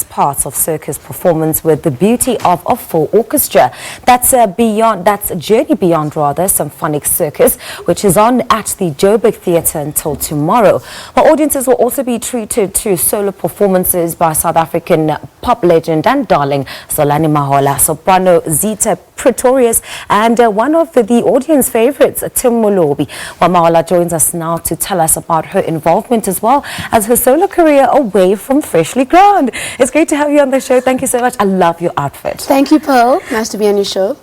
Parts of circus performance with the beauty of a full orchestra. That's Journey Beyond, rather, Symphonic Circus, which is on at the Joburg Theatre until tomorrow. Well, audiences will also be treated to solo performances by South African pop legend and darling Zolani Mahola, soprano Zita Pretorius, and one of the audience favorites, Tim Molobi. Well, Mahola joins us now to tell us about her involvement as well as her solo career away from freshly ground. It's great to have you on the show. Thank you so much. I love your outfit. Thank you, Pearl. Nice to be on your show.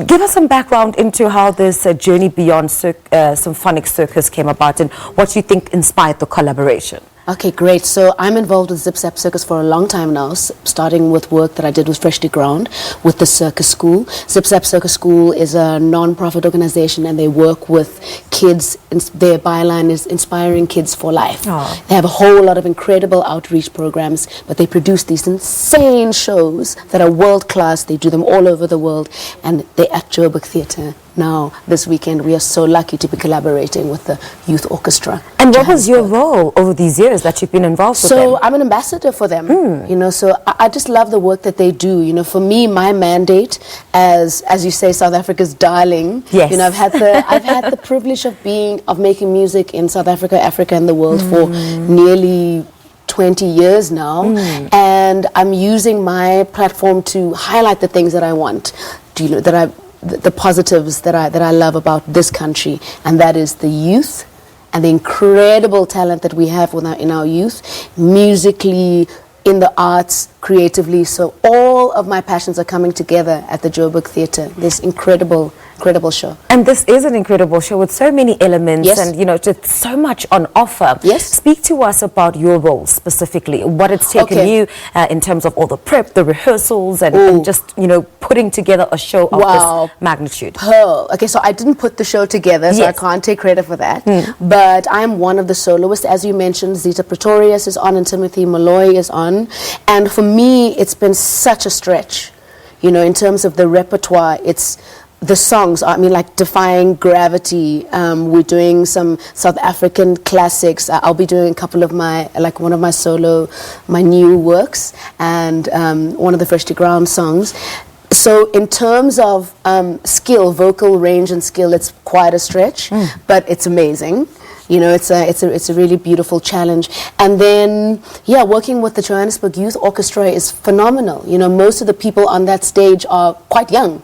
Give us some background into how this Journey Beyond Symphonic Circus came about and what you think inspired the collaboration. Okay, great. So I'm involved with Zita Circus for a long time now, starting with work that I did with Freshly Ground with the Circus School. Zita Circus School is a non-profit organization and they work with kids. Their byline is inspiring kids for life. Aww. They have a whole lot of incredible outreach programs, but they produce these insane shows that are world-class. They do them all over the world, and they're at Joburg Theatre. Now, this weekend, we are so lucky to be collaborating with the youth orchestra. And what was your role over these years that you've been involved with them? So I'm an ambassador for them, you know, so I just love the work that they do. You know, for me, my mandate as you say, South Africa's darling. Yes. You know, I've had the privilege of making music in South Africa, Africa, and the world for nearly 20 years now, and I'm using my platform to highlight the things that I want, the positives that I love about this country, and that is the youth and the incredible talent that we have in our youth, musically, in the arts, creatively. So all of my passions are coming together at the Joburg Theatre. This incredible show. And this is an incredible show with so many elements. Yes. And, you know, just so much on offer. Yes. Speak to us about your role specifically, what it's taken you in terms of all the prep, the rehearsals, and just, you know, putting together a show of this magnitude. Pearl. Okay, so I didn't put the show together, so I can't take credit for that. But I'm one of the soloists. As you mentioned, Zita Pretorius is on and Timothy Molobi is on. And for me, it's been such a stretch. You know, in terms of the repertoire, it's the songs, I mean, like Defying Gravity. We're doing some South African classics. I'll be doing a couple of my my new works, and one of the Freshly Ground songs. So in terms of skill, vocal range and skill, it's quite a stretch, but it's amazing. You know, it's a really beautiful challenge. And then, yeah, working with the Johannesburg Youth Orchestra is phenomenal. You know, most of the people on that stage are quite young.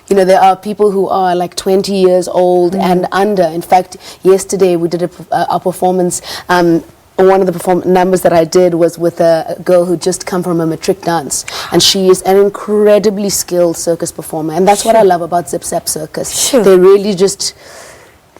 You know, there are people who are like 20 years old and under. In fact, yesterday we did a performance. One of the numbers that I did was with a girl who just come from a matric dance, and she is an incredibly skilled circus performer. And that's what I love about Zip Zap Circus. They really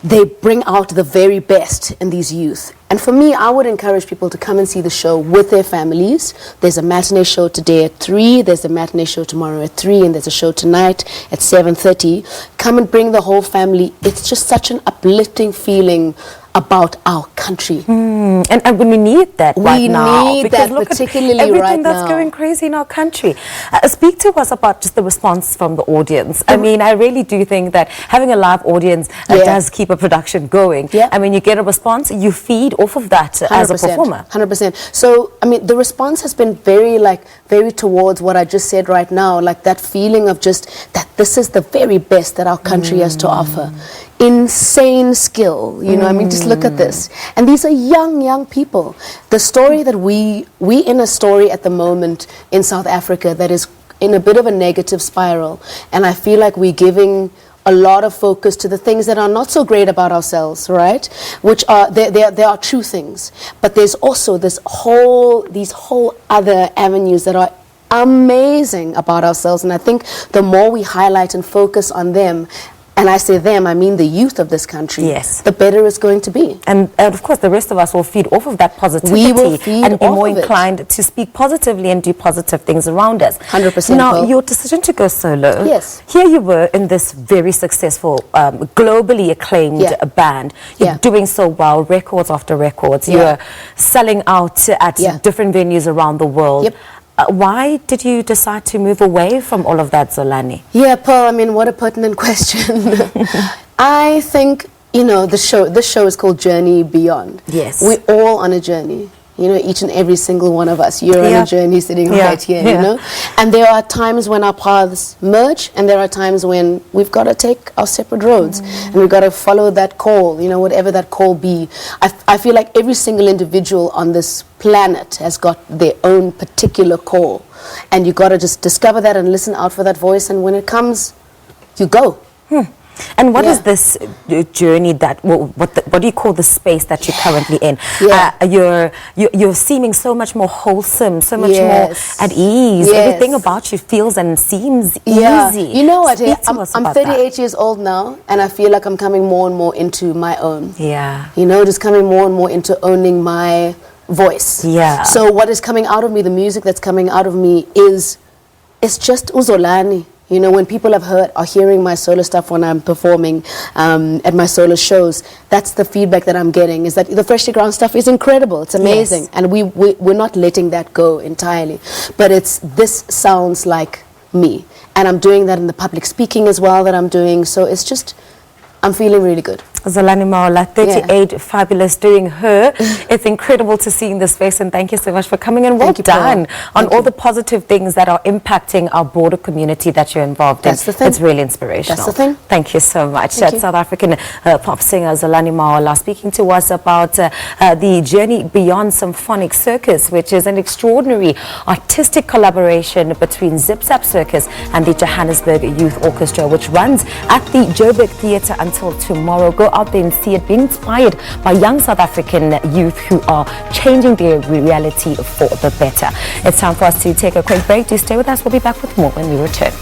they bring out the very best in these youth. And for me, I would encourage people to come and see the show with their families. There's a matinee show today at 3, there's a matinee show tomorrow at 3, and there's a show tonight at 7:30. Come and bring the whole family. It's just such an uplifting feeling about our country. And we need that right now. We need that, particularly right now. Everything that's going crazy in our country. Speak to us about just the response from the audience. I mean, I really do think that having a live audience does keep a production going. I mean, you get a response, you feed off of that as a performer. 100%. So, I mean, the response has been very towards what I just said right now, like that feeling of just that this is the very best that our country has to offer. Insane skill, you know, I mean, just look at this. And these are young people. The story that we in a story at the moment in South Africa that is in a bit of a negative spiral. And I feel like we're giving a lot of focus to the things that are not so great about ourselves, right? Which are, there are true things. But there's also these whole other avenues that are amazing about ourselves. And I think the more we highlight and focus on them, and I say them, I mean the youth of this country, the better it's going to be. And of course, the rest of us will feed off of that positivity. We will feed and be off more of inclined to speak positively and do positive things around us. 100%. Now, your decision to go solo. Yes. Here you were in this very successful, globally acclaimed band. You're doing so well, records after records. You're selling out at different venues around the world. Why did you decide to move away from all of that, Zolani? Yeah, Pearl, I mean, what a pertinent question. I think, you know, this show is called Journey Beyond. Yes. We're all on a journey. You know, each and every single one of us. You're on a journey sitting right here, you know. And there are times when our paths merge, and there are times when we've got to take our separate roads, and we've got to follow that call, you know, whatever that call be. I feel like every single individual on this planet has got their own particular call, and you've got to just discover that and listen out for that voice, and when it comes, you go. And what is this journey that, what do you call the space that you're currently in? You're seeming so much more wholesome, so much more at ease. Everything about you feels and seems easy. You know what? I'm 38 years old now, and I feel like I'm coming more and more into my own. You know, just coming more and more into owning my voice. So what is coming out of me, the music that's coming out of me it's just Uzolani. You know, when people are hearing my solo stuff when I'm performing at my solo shows, that's the feedback that I'm getting, is that the Freshly Ground stuff is incredible. It's amazing. And we're not letting that go entirely. But this sounds like me. And I'm doing that in the public speaking as well that I'm doing. So it's just, I'm feeling really good. Zolani Mahola, 38, fabulous, doing her. It's incredible to see in this space, and thank you so much for coming, and well done on all the positive things that are impacting our broader community that you're involved in. That's the thing. It's really inspirational. That's the thing. Thank you so much. South African pop singer Zolani Mahola speaking to us about the Journey Beyond Symphonic Circus, which is an extraordinary artistic collaboration between Zip Zap Circus and the Johannesburg Youth Orchestra, which runs at the Joburg Theatre until tomorrow. Go out there and see it, be inspired by young South African youth who are changing their reality for the better. It's time for us to take a quick break. Do stay with us. We'll be back with more when we return.